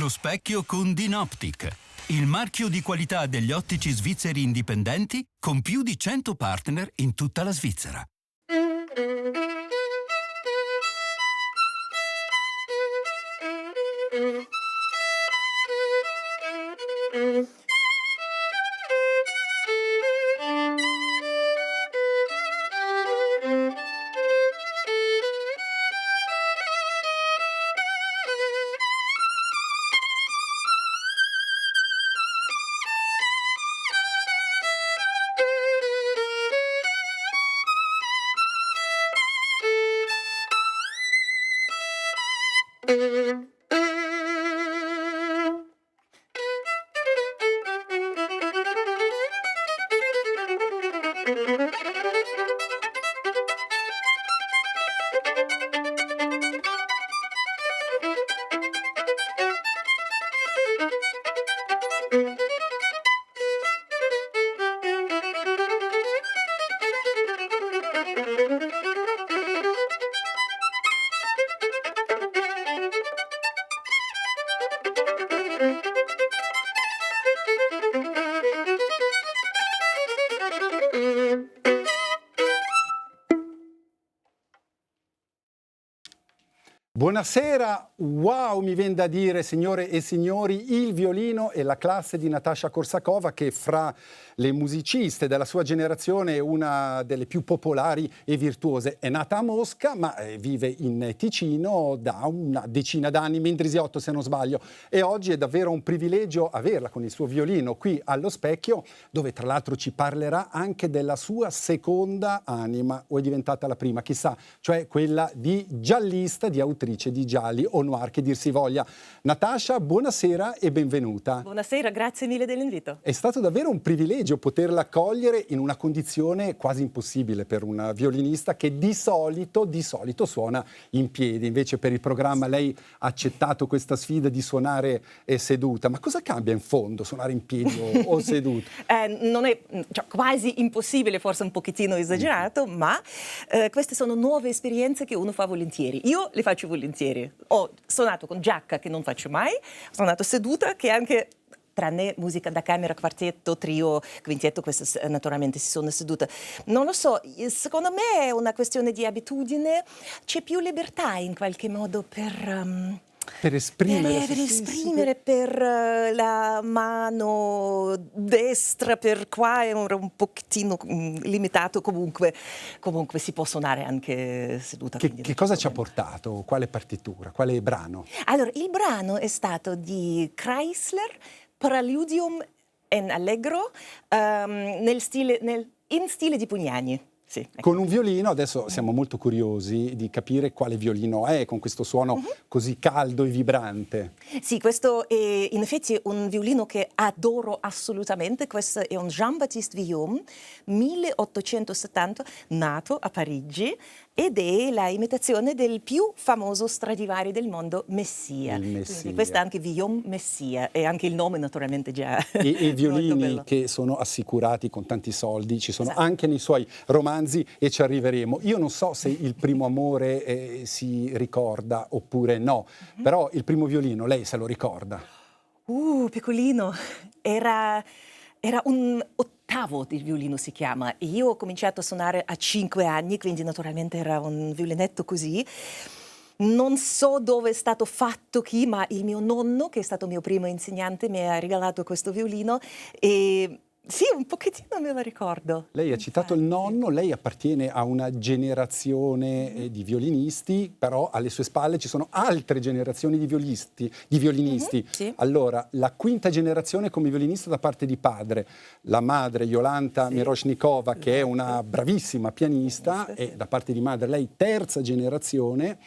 allo specchio con Dinoptic, il marchio di qualità degli ottici svizzeri indipendenti con più di 100 partner in tutta la Svizzera. Buonasera, wow, mi viene da dire, signore e signori, il violino e la classe di Natasha Korsakova, che fra le musiciste della sua generazione è una delle più popolari e virtuose. È nata a Mosca, ma vive in Ticino da una decina d'anni, Mendrisiotto se non sbaglio, e oggi è davvero un privilegio averla con il suo violino qui allo specchio, dove tra l'altro ci parlerà anche della sua seconda anima, o è diventata la prima, chissà, cioè quella di giallista, di autrice di gialli o noir, che dir si voglia. Natasha, buonasera e benvenuta. Buonasera, grazie mille dell'invito. È stato davvero un privilegio poterla accogliere in una condizione quasi impossibile per una violinista che di solito suona in piedi. Invece per il programma lei ha accettato questa sfida di suonare seduta. Ma cosa cambia in fondo suonare in piedi o seduta? Non è quasi impossibile, forse un pochettino esagerato, ma queste sono nuove esperienze che uno fa volentieri. Io le faccio volentieri. Ho suonato con giacca, che non faccio mai, ho suonato seduta, che anche tranne musica da camera, quartetto, trio, quintetto, queste naturalmente si sono sedute. Non lo so, secondo me è una questione di abitudine, c'è più libertà in qualche modo per esprimere, per la mano destra, per qua è un pochettino limitato, comunque si può suonare anche seduta. Che cosa ci ha portato? Quale partitura? Quale brano? Allora, il brano è stato di Kreisler, Preludium en Allegro, in stile di Pugnani. Sì, ecco. Con un violino, adesso siamo molto curiosi di capire quale violino è, con questo suono così caldo e vibrante. Sì, questo è in effetti un violino che adoro assolutamente. Questo è un Jean-Baptiste Vuillaume, 1870, nato a Parigi, ed è la imitazione del più famoso Stradivari del mondo, Messia. Il Messia. Quindi questo è anche Vuillaume Messia, e anche il nome naturalmente già. E i violini che sono assicurati con tanti soldi ci sono anche nei suoi romanzi, e ci arriveremo. Io non so se il primo amore si ricorda oppure no, però il primo violino lei se lo ricorda? Piccolino, era un ottavo del violino, si chiama. Io ho cominciato a suonare a 5 anni, quindi naturalmente era un violinetto così. Non so dove è stato fatto chi, ma il mio nonno, che è stato mio primo insegnante, mi ha regalato questo violino e sì, un pochettino me lo ricordo. Lei ha citato il nonno, lei appartiene a una generazione di violinisti, però alle sue spalle ci sono altre generazioni di violinisti. Sì. Allora, la quinta generazione come violinista da parte di padre, la madre Jolanta Miroshnikova, che è una bravissima pianista, e da parte di madre lei terza generazione.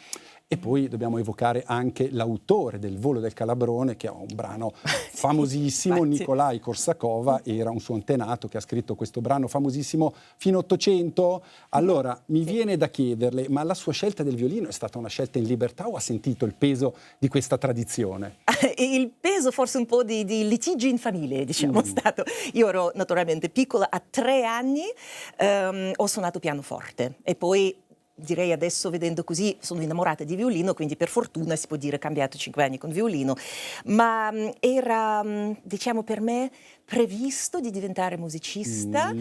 E poi dobbiamo evocare anche l'autore del Volo del Calabrone, che è un brano famosissimo, Nikolai Korsakova, era un suo antenato che ha scritto questo brano famosissimo fino all'Ottocento. Allora, mi viene da chiederle, ma la sua scelta del violino è stata una scelta in libertà o ha sentito il peso di questa tradizione? Il peso forse un po' di litigi in famiglia, diciamo, stato. Io ero naturalmente piccola, a 3 anni ho suonato pianoforte e poi direi adesso vedendo così sono innamorata di violino, quindi per fortuna si può dire cambiato 5 anni con violino, ma era diciamo per me previsto di diventare musicista.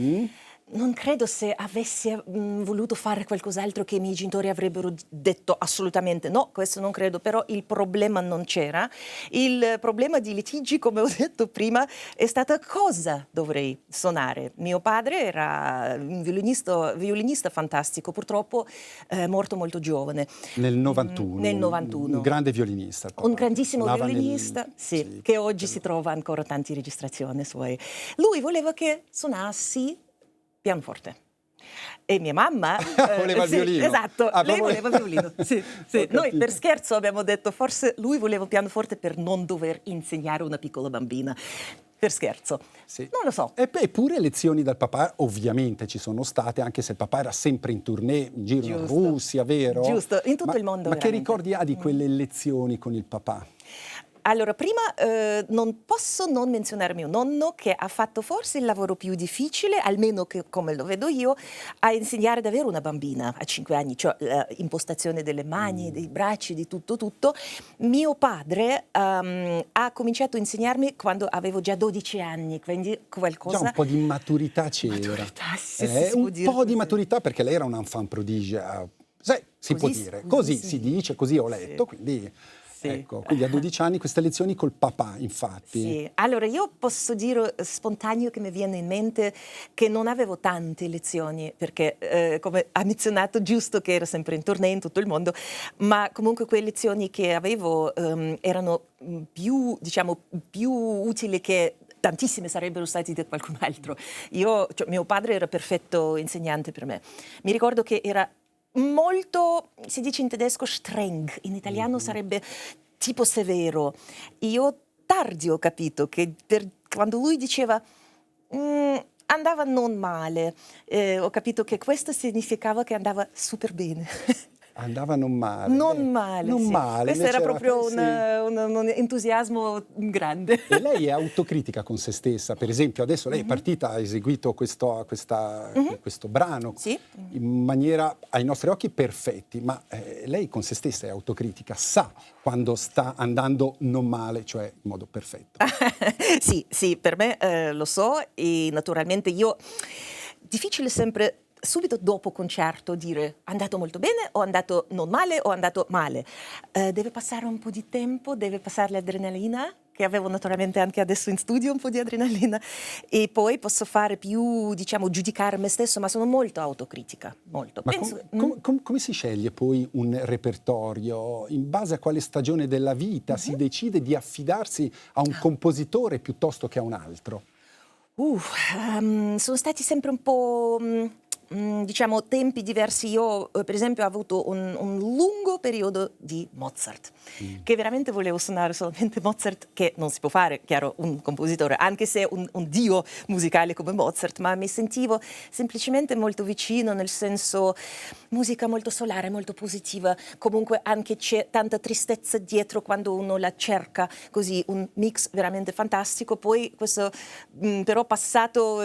Non credo se avessi voluto fare qualcos'altro che i miei genitori avrebbero detto assolutamente no, questo non credo, però il problema non c'era. Il problema di litigi, come ho detto prima, è stata cosa dovrei suonare. Mio padre era un violinista fantastico, purtroppo morto molto giovane. Nel 91. Nel 91. Un grande violinista. Un grandissimo Suonava violinista, sì, che oggi si trova ancora tante registrazioni sue. Lui voleva che suonassi pianoforte. E mia mamma voleva il violino. Esatto, lei voleva il violino. Sì, sì. Noi per scherzo abbiamo detto forse lui voleva il pianoforte per non dover insegnare una piccola bambina. Per scherzo. Sì. Non lo so. Eppure lezioni dal papà ovviamente ci sono state, anche se il papà era sempre in tournée, in giro in Russia, vero? Giusto, in tutto il mondo. Ma veramente. che ricordi ha di quelle lezioni con il papà? Allora, prima non posso non menzionare mio nonno, che ha fatto forse il lavoro più difficile, almeno che, come lo vedo io, a insegnare davvero una bambina a 5 anni, cioè impostazione delle mani, dei bracci, di tutto. Mio padre ha cominciato a insegnarmi quando avevo già 12 anni, quindi qualcosa... Già un po' di maturità c'era. Maturità, sì, Un po' di maturità, perché lei era un enfant prodige. Si può dire. Così si dice, così ho letto, quindi... Sì. Ecco, quindi a 12 anni queste lezioni col papà, infatti. Sì, allora io posso dire spontaneo che mi viene in mente che non avevo tante lezioni, perché come ha menzionato, giusto che era sempre in tournée in tutto il mondo, ma comunque quelle lezioni che avevo erano più utili che tantissime sarebbero stati di qualcun altro. Mio padre era perfetto insegnante per me. Mi ricordo che era molto, si dice in tedesco streng, in italiano sarebbe tipo severo. Io tardi ho capito che quando lui diceva andava non male, ho capito che questo significava che andava super bene. Andava non male. Non male, non sì. male. Questo era proprio sì. un entusiasmo grande. E lei è autocritica con se stessa. Per esempio, adesso lei è partita, ha eseguito questo brano Sì. in maniera, ai nostri occhi, perfetti, ma lei con se stessa è autocritica, sa quando sta andando non male, cioè in modo perfetto. Sì, per me lo so, e naturalmente difficile sempre subito dopo concerto dire è andato molto bene o è andato non male o è andato male. Deve passare un po' di tempo, deve passare l'adrenalina, che avevo naturalmente anche adesso in studio un po' di adrenalina, e poi posso fare più, giudicare me stesso, ma sono molto autocritica, molto. Ma come si sceglie poi un repertorio? In base a quale stagione della vita si decide di affidarsi a un compositore piuttosto che a un altro? Sono stati sempre un po' tempi diversi. Io per esempio ho avuto un lungo periodo di Mozart, che veramente volevo suonare solamente Mozart, che non si può fare, chiaro, un compositore, anche se un dio musicale come Mozart, ma mi sentivo semplicemente molto vicino, nel senso musica molto solare, molto positiva, comunque anche c'è tanta tristezza dietro quando uno la cerca, così un mix veramente fantastico. Poi questo però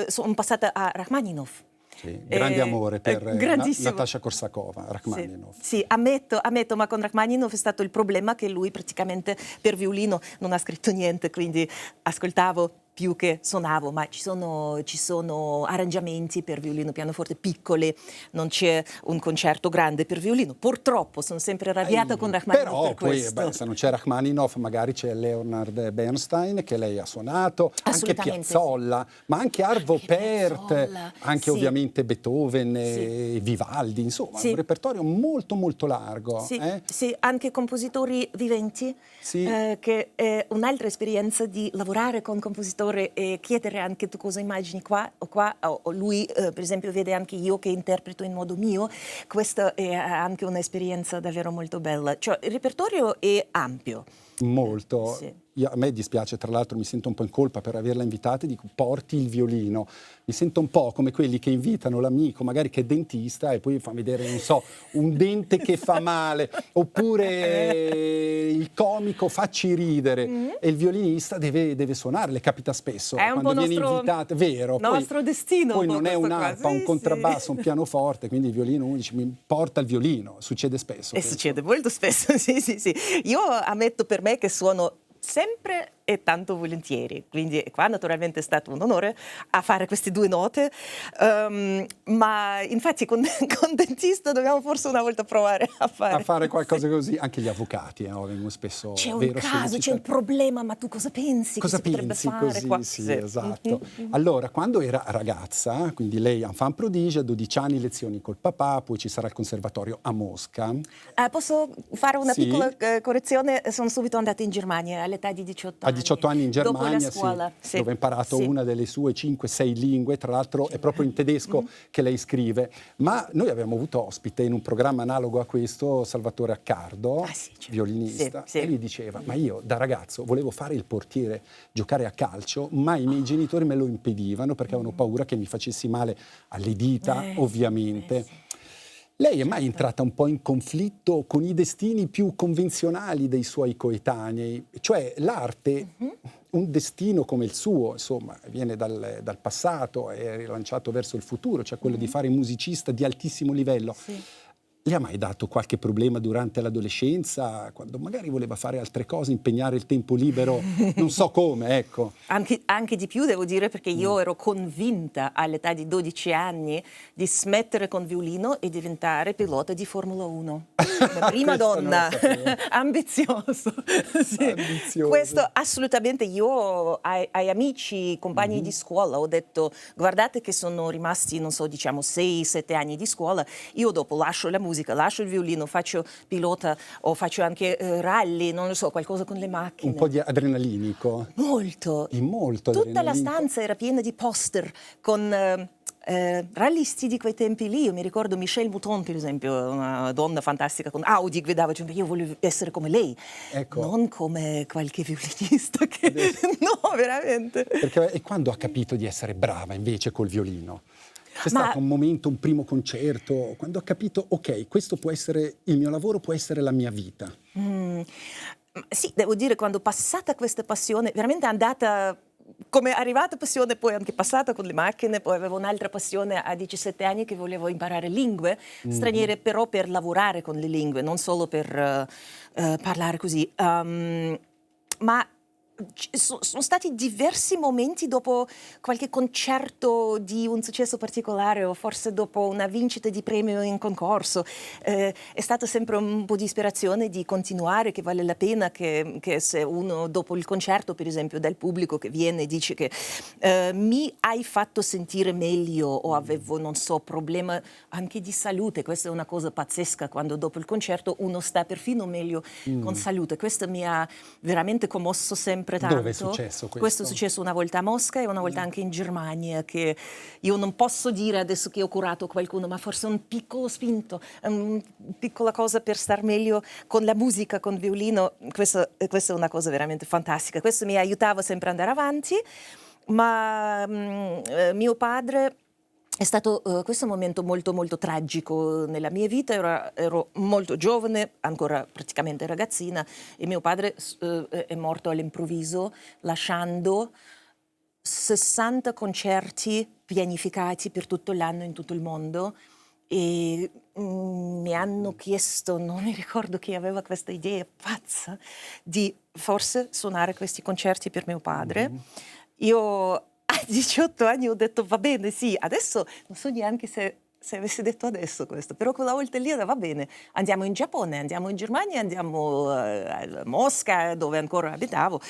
sono passata a Rachmaninov. Sì, grande amore per Natasha Korsakova, Rachmaninov. Sì, ammetto, ma con Rachmaninov è stato il problema che lui praticamente per violino non ha scritto niente, quindi ascoltavo più che suonavo, ma ci sono arrangiamenti per violino, pianoforte piccole, non c'è un concerto grande per violino. Purtroppo sono sempre arrabbiata con Rachmaninov per questo. Però poi se non c'è Rachmaninov magari c'è Leonard Bernstein che lei ha suonato, anche Piazzolla, sì. Ma anche Arvo Pärt, anche ovviamente Beethoven e Vivaldi, insomma, un repertorio molto molto largo. Sì, anche compositori viventi, che è un'altra esperienza di lavorare con compositori e chiedere anche tu cosa immagini qua o qua, o lui per esempio vede anche io che interpreto in modo mio. Questa è anche un'esperienza davvero molto bella, cioè il repertorio è ampio. Molto. Sì. A me dispiace, tra l'altro mi sento un po' in colpa per averla invitata e dico porti il violino. Mi sento un po' come quelli che invitano l'amico, magari che è dentista, e poi fa vedere, non so, un dente che fa male, oppure il comico facci ridere e il violinista deve suonare, le capita spesso. È un quando po' viene invitata, vero. nostro destino. Poi non è questo qua. un'arpa, un Sì, contrabbasso, sì. un pianoforte, quindi il violino uno dice mi porta il violino, succede spesso. E penso. succede molto spesso, sì, sì, sì. Io ammetto per me che suono sempre e tanto volentieri, quindi qua naturalmente è stato un onore a fare queste 2 note, ma infatti con dentista dobbiamo forse una volta provare a fare qualcosa così. Anche gli avvocati vengono spesso, c'è un vero, caso, c'è un problema, ma tu cosa pensi cosa che si potrebbe pensi fare così? qua? Sì, esatto. Allora, quando era ragazza, quindi lei enfant prodige, a 12 anni lezioni col papà, poi ci sarà il conservatorio a Mosca. Posso fare una Sì. piccola correzione? Sono subito andata in Germania all'età di 18 A anni. 18 anni in Germania, dopo la scuola, sì, dove ha imparato una delle sue 5-6 lingue, tra l'altro è proprio in tedesco che lei scrive. Ma noi abbiamo avuto ospite in un programma analogo a questo Salvatore Accardo, violinista, sì. e lui diceva, ma io da ragazzo volevo fare il portiere, giocare a calcio, ma i miei genitori me lo impedivano perché avevano paura che mi facessi male alle dita, ovviamente. Sì. Lei è mai entrata un po' in conflitto con i destini più convenzionali dei suoi coetanei? Cioè l'arte, un destino come il suo, insomma, viene dal passato e è rilanciato verso il futuro, cioè quello di fare musicista di altissimo livello. Sì. Le ha mai dato qualche problema durante l'adolescenza, quando magari voleva fare altre cose, impegnare il tempo libero, non so come, ecco. Anche di più, devo dire, perché io ero convinta all'età di 12 anni di smettere con violino e diventare pilota di Formula 1. La prima Questa non la donna. sapevo. Ambizioso. Sì. Ambizioso. Questo assolutamente. Io ai amici, compagni di scuola, ho detto guardate che sono rimasti, non so, diciamo 6-7 anni di scuola, io dopo lascio la musica, lascio il violino, faccio pilota o faccio anche rally, non lo so, qualcosa con le macchine. Un po' di adrenalinico. Molto. Molto Tutta la adrenalinico. stanza era piena di poster con rallisti di quei tempi lì. Io mi ricordo Michèle Mouton, per esempio, una donna fantastica con Audi, guidava, cioè, io volevo essere come lei, Ecco. non come qualche violinista che... No, veramente. E quando ha capito di essere brava invece col violino? C'è stato un momento, un primo concerto, quando ha capito, ok, questo può essere il mio lavoro, può essere la mia vita. Sì, devo dire, quando passata questa passione, veramente è andata... Come è arrivata passione, poi anche passata con le macchine, poi avevo un'altra passione a 17 anni che volevo imparare lingue straniere, però per lavorare con le lingue, non solo per parlare così. Ma sono stati diversi momenti dopo qualche concerto di un successo particolare o forse dopo una vincita di premio in concorso. È stato sempre un po' di ispirazione di continuare, che vale la pena che se uno dopo il concerto, per esempio, dal pubblico che viene e dice che mi hai fatto sentire meglio o avevo, non so, problema anche di salute. Questa è una cosa pazzesca, quando dopo il concerto uno sta perfino meglio con salute. Questo mi ha veramente commosso sempre tanto. Dove è successo questo? Questo è successo una volta a Mosca e una volta anche in Germania, che io non posso dire adesso che ho curato qualcuno, ma forse un piccolo spinto, una piccola cosa per star meglio con la musica, con il violino. Questa è una cosa veramente fantastica. Questo mi aiutava sempre ad andare avanti, ma mio padre... È stato questo un momento molto molto tragico nella mia vita. Ero molto giovane, ancora praticamente ragazzina, e mio padre è morto all'improvviso, lasciando 60 concerti pianificati per tutto l'anno in tutto il mondo. E mi hanno chiesto, non mi ricordo chi aveva questa idea pazza, di forse suonare questi concerti per mio padre. Io a 18 anni ho detto va bene, sì, adesso non so neanche se avessi detto adesso questo, però quella volta lì va bene, andiamo in Giappone, andiamo in Germania, andiamo a Mosca, dove ancora abitavo,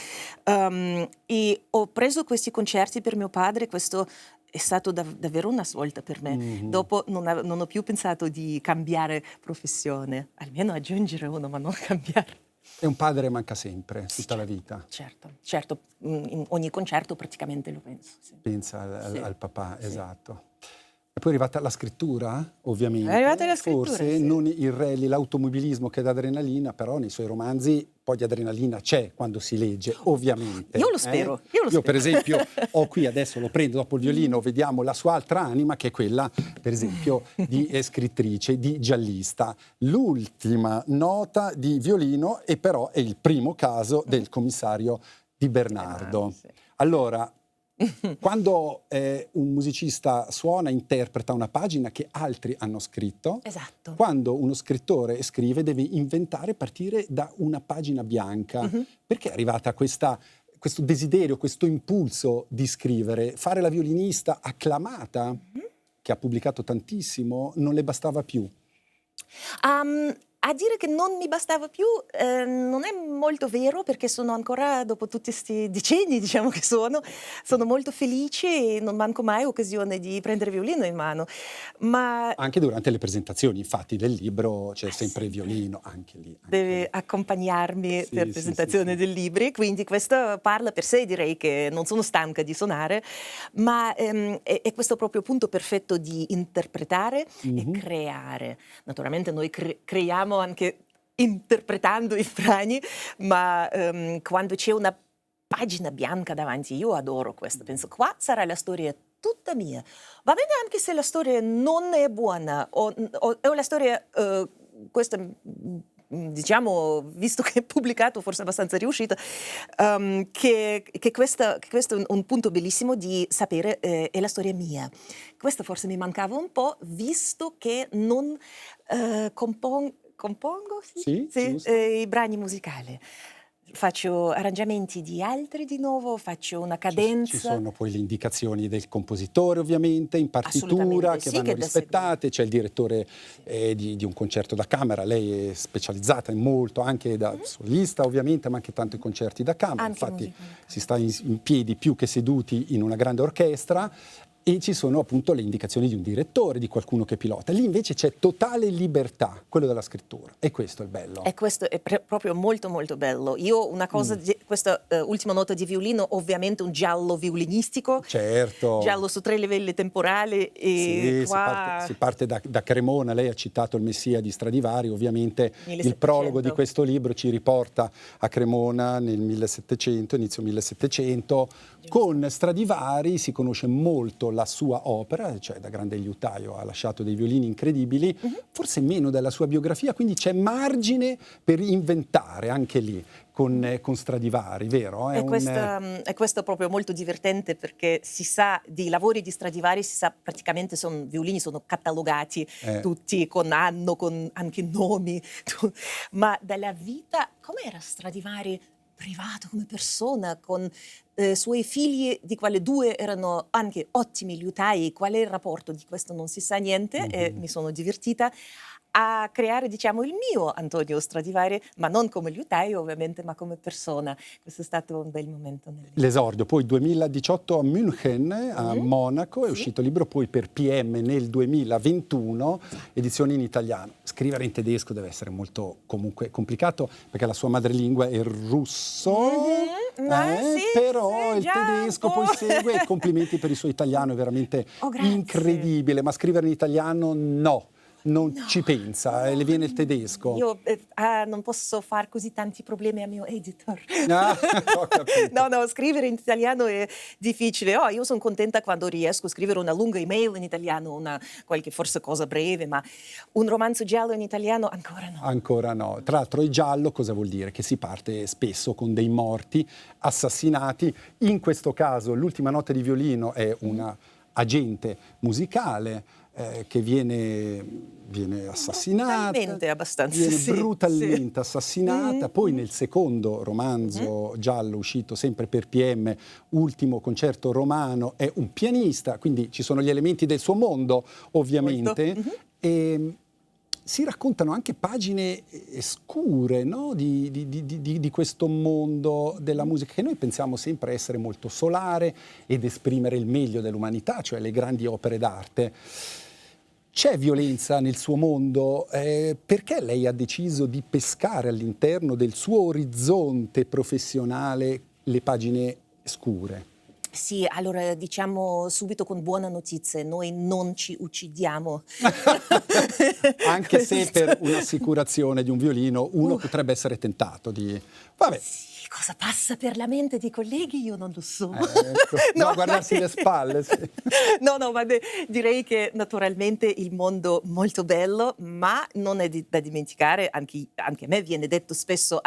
e ho preso questi concerti per mio padre. Questo è stato davvero una svolta per me. Dopo non ho più pensato di cambiare professione, almeno aggiungere uno, ma non cambiare. E un padre manca sempre, tutta la vita. Certo, in ogni concerto praticamente lo penso. Sì. Pensa al papà, Sì. esatto. Poi è arrivata la scrittura, ovviamente. È arrivata la scrittura, Forse sì. non il rally, l'automobilismo che dà adrenalina, però nei suoi romanzi poi di adrenalina c'è quando si legge, ovviamente. Io lo spero, io lo spero. Per esempio, ho qui, adesso lo prendo dopo il violino, vediamo la sua altra anima, che è quella, per esempio, di scrittrice, di giallista. L'ultima nota di violino, e però è il primo caso del commissario Di Bernardo. Sì. Allora, quando un musicista suona, interpreta una pagina che altri hanno scritto, Esatto. quando uno scrittore scrive deve inventare, partire da una pagina bianca. Perché è arrivata questo desiderio, questo impulso di scrivere? Fare la violinista acclamata, che ha pubblicato tantissimo, non le bastava più? A dire che non mi bastava più non è molto vero, perché sono ancora, dopo tutti questi decenni, diciamo che sono molto felice e non manco mai occasione di prendere il violino in mano. Ma Anche durante le presentazioni, infatti, del libro c'è sempre il violino, anche lì. deve accompagnarmi Sì, per sì, presentazione sì. del libro, quindi questo parla per sé. Direi che non sono stanca di suonare, ma è questo proprio punto perfetto di interpretare e creare. Naturalmente noi creiamo anche interpretando i brani, ma quando c'è una pagina bianca davanti, io adoro questo. Penso, qua sarà la storia tutta mia. Va bene anche se la storia non è buona o la storia, questa, diciamo, visto che è pubblicato, forse abbastanza riuscita, che questo è un punto bellissimo di sapere, è la storia mia. Questo forse mi mancava un po', visto che non compongo Sì, giusto. i brani musicali. Faccio arrangiamenti di altri di nuovo, faccio una cadenza. Ci sono poi le indicazioni del compositore, ovviamente, in partitura, Assolutamente che sì, vanno che da rispettate. C'è il direttore di un concerto da camera, lei è specializzata in molto, anche da solista ovviamente, ma anche tanto i concerti da camera. Anche Infatti musica da camera. si sta in piedi più che seduti in una grande orchestra. E ci sono appunto le indicazioni di un direttore, di qualcuno che pilota. Lì invece c'è totale libertà, quello della scrittura. E questo è il bello. E questo è proprio molto molto bello. Io una cosa, questa ultima nota di violino, ovviamente un giallo violinistico. Certo. Giallo su 3 livelli temporali. E Sì, qua si parte da Cremona. Lei ha citato il Messia di Stradivari, ovviamente 1700. Il prologo di questo libro ci riporta a Cremona nel 1700, inizio 1700. Con Stradivari si conosce molto la sua opera, cioè da grande liutaio ha lasciato dei violini incredibili, forse meno della sua biografia, quindi c'è margine per inventare anche lì con Stradivari, vero? E questo è proprio molto divertente, perché si sa di lavori di Stradivari, si sa praticamente, violini sono catalogati tutti con anno, con anche nomi, ma dalla vita, com'era Stradivari privato, come persona, con suoi figli, di quali 2 erano anche ottimi liutai, qual è il rapporto di questo non si sa niente, e mi sono divertita a creare, diciamo, il mio Antonio Stradivari, ma non come liutaio ovviamente, ma come persona. Questo è stato un bel momento nella vita. L'esordio, poi 2018 a München, a Monaco, è uscito il libro, poi per PM nel 2021, edizione in italiano. Scrivere in tedesco deve essere molto comunque complicato, perché la sua madrelingua è il russo, però il tedesco poi segue, e complimenti per il suo italiano, è veramente incredibile, ma scrivere in italiano no. Non ci pensa, le viene il tedesco. Io non posso fare così tanti problemi al mio editor. Ho capito. No, scrivere in italiano è difficile. Io sono contenta quando riesco a scrivere una lunga email in italiano, qualche forse cosa breve, ma un romanzo giallo in italiano ancora no. Ancora no. Tra l'altro il giallo cosa vuol dire? Che si parte spesso con dei morti, assassinati. In questo caso l'ultima nota di violino è una agente musicale che viene assassinata, brutalmente assassinata. Poi nel secondo romanzo giallo uscito sempre per PM, Ultimo concerto romano, è un pianista, quindi ci sono gli elementi del suo mondo ovviamente. E si raccontano anche pagine scure, no? di questo mondo della musica, che noi pensiamo sempre essere molto solare ed esprimere il meglio dell'umanità, cioè le grandi opere d'arte. C'è violenza nel suo mondo? Perché lei ha deciso di pescare all'interno del suo orizzonte professionale le pagine scure? Sì, allora diciamo subito con buona notizia, noi non ci uccidiamo. Anche se Questo. per un'assicurazione di un violino uno potrebbe essere tentato di... Vabbè, Sì, cosa passa per la mente dei colleghi io non lo so. ecco, no, guardarsi le spalle. Sì. No, ma direi che naturalmente il mondo molto bello, ma non è da dimenticare, anche a me viene detto spesso,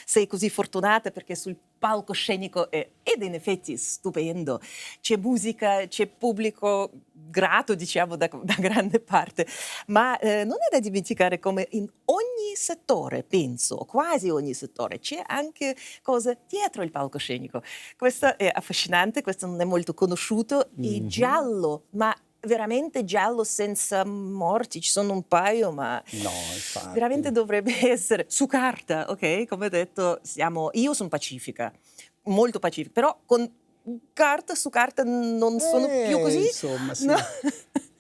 sei così fortunata perché sul palcoscenico ed in effetti è stupendo, c'è musica, c'è pubblico grato, diciamo, da grande parte, ma non è da dimenticare come in ogni settore, penso, quasi ogni settore, c'è anche cosa dietro il palcoscenico. Questo è affascinante, questo non è molto conosciuto, è giallo, ma veramente giallo senza morti, ci sono un paio, ma No, infatti. veramente dovrebbe essere su carta, ok? Come detto, io sono pacifica, molto pacifica, però con su carta non sono più così. Insomma, sì. No.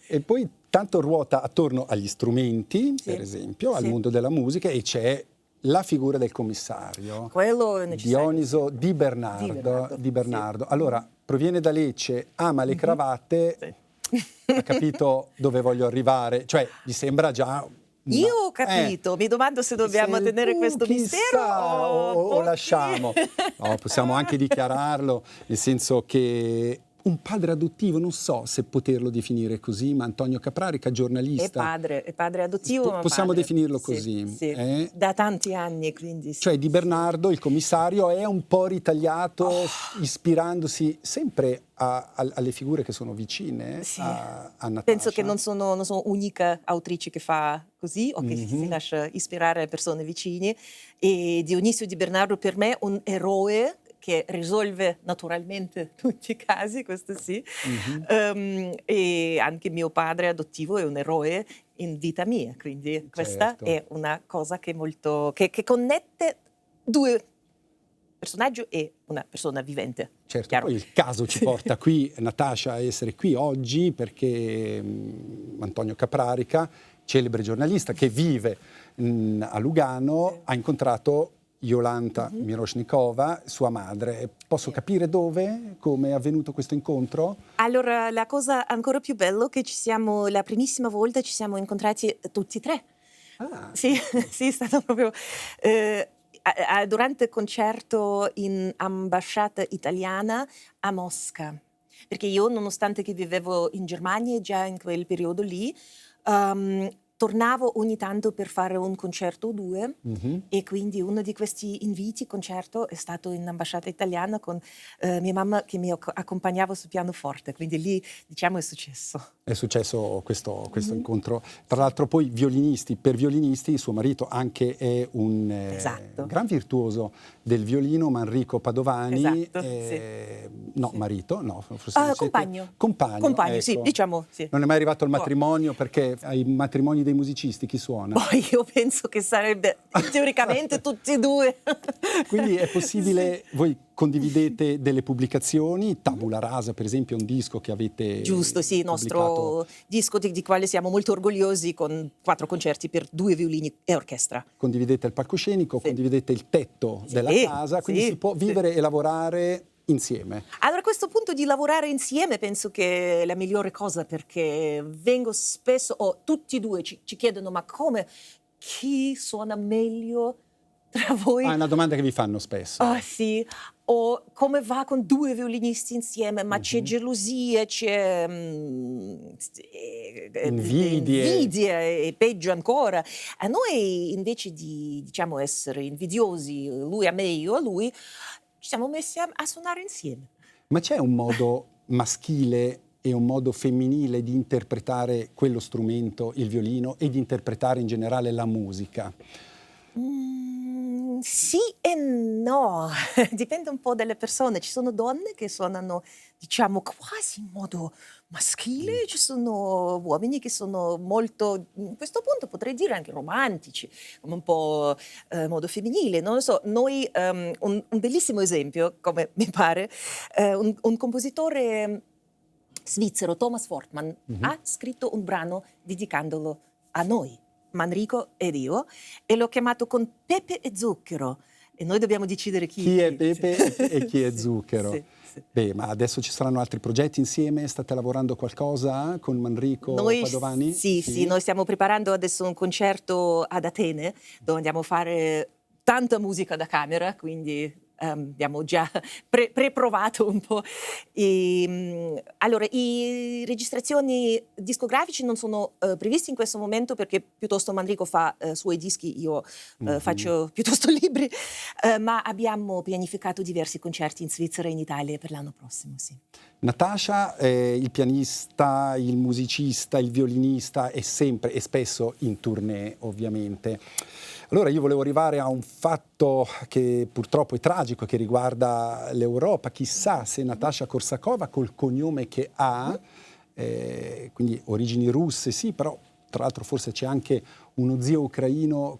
E poi tanto ruota attorno agli strumenti, Sì, per esempio, al sì. mondo della musica, e c'è la figura del commissario, Quello è necessario. Dioniso Di Bernardo. Di Di Bernardo. sì. Allora, proviene da Lecce, ama le cravatte, Sì. ha capito dove voglio arrivare, cioè gli sembra già... Io ho capito, mi domando se dobbiamo tenere questo mistero chissà, o lasciamo. No, possiamo anche dichiararlo, nel senso che un padre adottivo, non so se poterlo definire così, ma Antonio Caprarica, giornalista. È padre adottivo, ma Possiamo padre. definirlo Sì, così. sì. Da tanti anni, quindi sì. Cioè Di Bernardo, il commissario, è un po' ritagliato ispirandosi sempre alle figure che sono vicine Sì. a Natasha. Penso che non sono unica autrice che fa così o che si lascia ispirare a persone vicine. E Dionisio Di Bernardo per me è un eroe che risolve naturalmente tutti i casi, questo sì. E anche mio padre adottivo è un eroe in vita mia, quindi questa Certo. è una cosa che che connette due personaggi e una persona vivente. Certo, Chiaro? poi il caso ci porta qui, Natasha, a essere qui oggi perché Antonio Caprarica, celebre giornalista che vive a Lugano, Sì. ha incontrato Jolanta Miroshnikova, sua madre. Posso capire dove, come è avvenuto questo incontro? Allora, la cosa ancora più bella è che la primissima volta ci siamo incontrati tutti e tre. Ah, Sì, sì, è stato proprio durante il concerto in ambasciata italiana a Mosca. Perché io, nonostante che vivevo in Germania già in quel periodo lì, tornavo ogni tanto per fare un concerto o due e quindi uno di questi inviti concerto è stato in ambasciata italiana con mia mamma che mi accompagnava sul pianoforte, quindi lì diciamo è successo. È successo questo incontro. Tra l'altro poi per violinisti, suo marito anche è un Esatto. gran virtuoso del violino, Manrico Padovani. Esatto, sì. No, Sì. marito, no, forse Compagno. Compagno, ecco. Sì, diciamo sì. Non è mai arrivato al matrimonio, perché ai matrimoni dei musicisti chi suona? Poi io penso che sarebbe teoricamente tutti e due. Quindi è possibile, voi condividete delle pubblicazioni, Tabula Rasa per esempio è un disco che avete Giusto, sì, il nostro disco di quale siamo molto orgogliosi, con 4 concerti per 2 violini e orchestra. Condividete il palcoscenico, condividete il tetto della casa, quindi si può vivere e lavorare insieme. Allora, a questo punto di lavorare insieme penso che è la migliore cosa, perché vengo spesso, tutti e due ci chiedono ma come, chi suona meglio tra voi? È una domanda che vi fanno spesso. Sì, o come va con 2 violinisti insieme, ma c'è gelosia, c'è invidie e peggio ancora. A noi invece di, diciamo, essere invidiosi, lui a me, io a lui, ci siamo messi a suonare insieme. Ma c'è un modo maschile e un modo femminile di interpretare quello strumento, il violino, e di interpretare in generale la musica? Sì e no, dipende un po' dalle persone. Ci sono donne che suonano, diciamo, quasi in modo maschile, ci sono uomini che sono molto, a questo punto potrei dire anche romantici, come un po' modo femminile, non lo so. Noi, un bellissimo esempio, come mi pare, un compositore svizzero, Thomas Fortmann, ha scritto un brano dedicandolo a noi, Manrico ed io, e l'ho chiamato Con pepe e zucchero. e noi dobbiamo decidere chi è pepe e chi è zucchero. Sì, sì. Beh, ma adesso ci saranno altri progetti insieme? State lavorando qualcosa con Manrico Padovani? Sì, noi stiamo preparando adesso un concerto ad Atene, dove andiamo a fare tanta musica da camera, quindi abbiamo già preprovato un po'. Allora, i registrazioni discografici non sono previsti in questo momento perché piuttosto Manrico fa suoi dischi, io faccio piuttosto libri, ma abbiamo pianificato diversi concerti in Svizzera e in Italia per l'anno prossimo, sì. Natasha, il pianista, il musicista, il violinista, è sempre e spesso in tournée, ovviamente. Allora io volevo arrivare a un fatto che purtroppo è tragico, che riguarda l'Europa. Chissà se Natasha Korsakova, col cognome che ha, quindi origini russe, sì, però tra l'altro forse c'è anche uno zio ucraino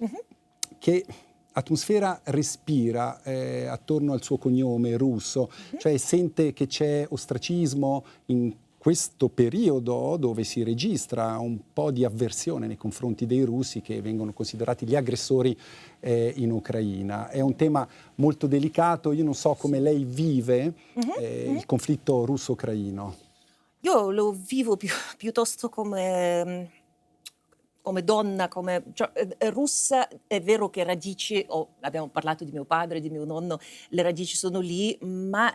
che atmosfera respira attorno al suo cognome russo, cioè sente che c'è ostracismo in questo periodo dove si registra un po' di avversione nei confronti dei russi che vengono considerati gli aggressori in Ucraina. È un tema molto delicato, io non so come lei vive il conflitto russo-ucraino. Io lo vivo piuttosto come donna, cioè, russa. È vero che radici, abbiamo parlato di mio padre, di mio nonno, le radici sono lì, ma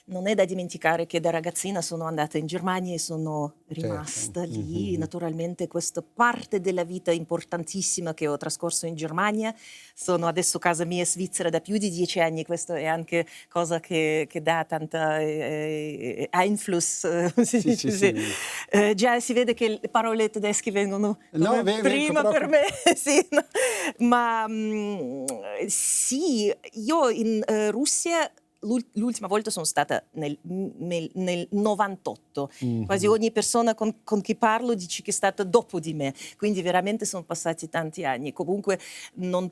non è da dimenticare che da ragazzina sono andata in Germania e sono rimasta lì. Naturalmente questa parte della vita importantissima che ho trascorso in Germania, sono adesso casa mia Svizzera da più di 10 anni, questo è anche cosa che dà tanta Einfluss, Sì. già si vede che le parole tedesche vengono prima per proprio. me, sì, no. Ma sì, io in Russia l'ultima volta sono stata nel 98. Quasi ogni persona con chi parlo dice che è stata dopo di me, quindi veramente sono passati tanti anni. Comunque non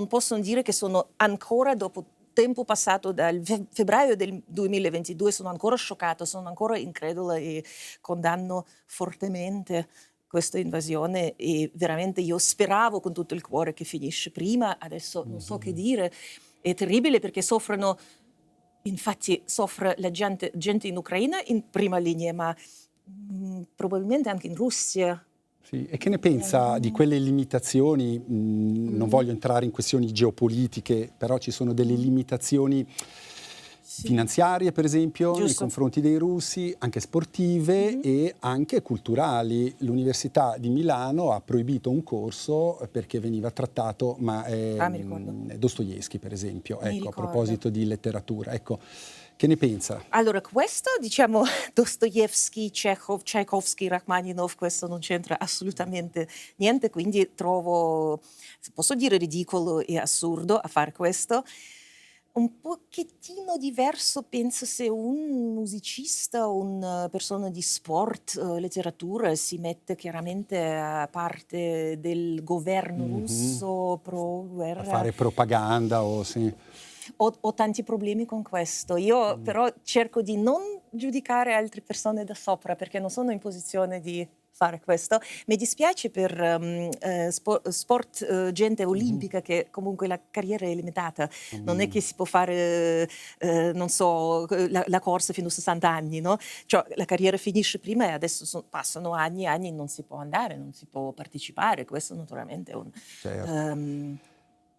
posso dire che sono ancora, dopo tempo passato dal febbraio del 2022, sono ancora scioccata, sono ancora incredula e condanno fortemente questa invasione, e veramente io speravo con tutto il cuore che finisce prima. Adesso non so che dire, è terribile perché soffrono. Infatti soffre la gente in Ucraina in prima linea, ma probabilmente anche in Russia. Sì. E che ne pensa di quelle limitazioni? Non voglio entrare in questioni geopolitiche, però ci sono delle limitazioni finanziarie, per esempio, nei confronti dei russi, anche sportive e anche culturali. L'Università di Milano ha proibito un corso perché veniva trattato Dostoevskij, per esempio, ecco, a proposito di letteratura. Ecco, che ne pensa? Allora, questo, diciamo, Dostoevskij, Tchaikovsky, Rachmaninov, questo non c'entra assolutamente niente, quindi trovo, posso dire, ridicolo e assurdo a fare questo. Un pochettino diverso, penso, se un musicista o una persona di sport, letteratura, si mette chiaramente a parte del governo russo pro-guerra. A fare propaganda o sì. Ho tanti problemi con questo. Io però cerco di non giudicare altre persone da sopra, perché non sono in posizione di fare questo. Mi dispiace per sport, gente olimpica, che comunque la carriera è limitata. Non è che si può fare, non so, la corsa fino a 60 anni, no? Cioè, la carriera finisce prima e adesso passano anni e anni, non si può andare, non si può partecipare. Questo naturalmente è un... Certo.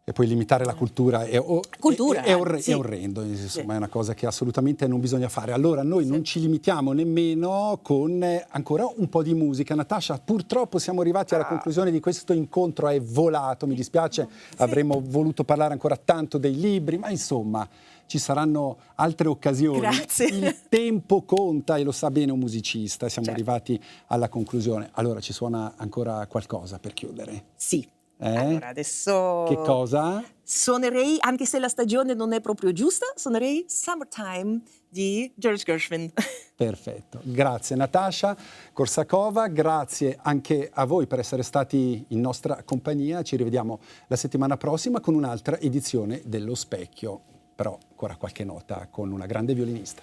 E poi limitare la cultura è orrendo, insomma, è una cosa che assolutamente non bisogna fare. Allora noi non ci limitiamo nemmeno con ancora un po' di musica. Natasha, purtroppo siamo arrivati alla conclusione di questo incontro, è volato, mi dispiace, avremmo voluto parlare ancora tanto dei libri, ma insomma ci saranno altre occasioni. Grazie. Il tempo conta e lo sa bene un musicista, siamo arrivati alla conclusione. Allora ci suona ancora qualcosa per chiudere? Sì. Allora, adesso... Che cosa? Suonerei, anche se la stagione non è proprio giusta, suonerei Summertime di George Gershwin. Perfetto. Grazie Natasha Korsakova, grazie anche a voi per essere stati in nostra compagnia. Ci rivediamo la settimana prossima con un'altra edizione dello Specchio, però ancora qualche nota con una grande violinista.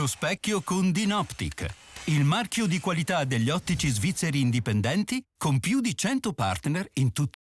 allo specchio con Dinoptic, il marchio di qualità degli ottici svizzeri indipendenti con più di 100 partner in tutta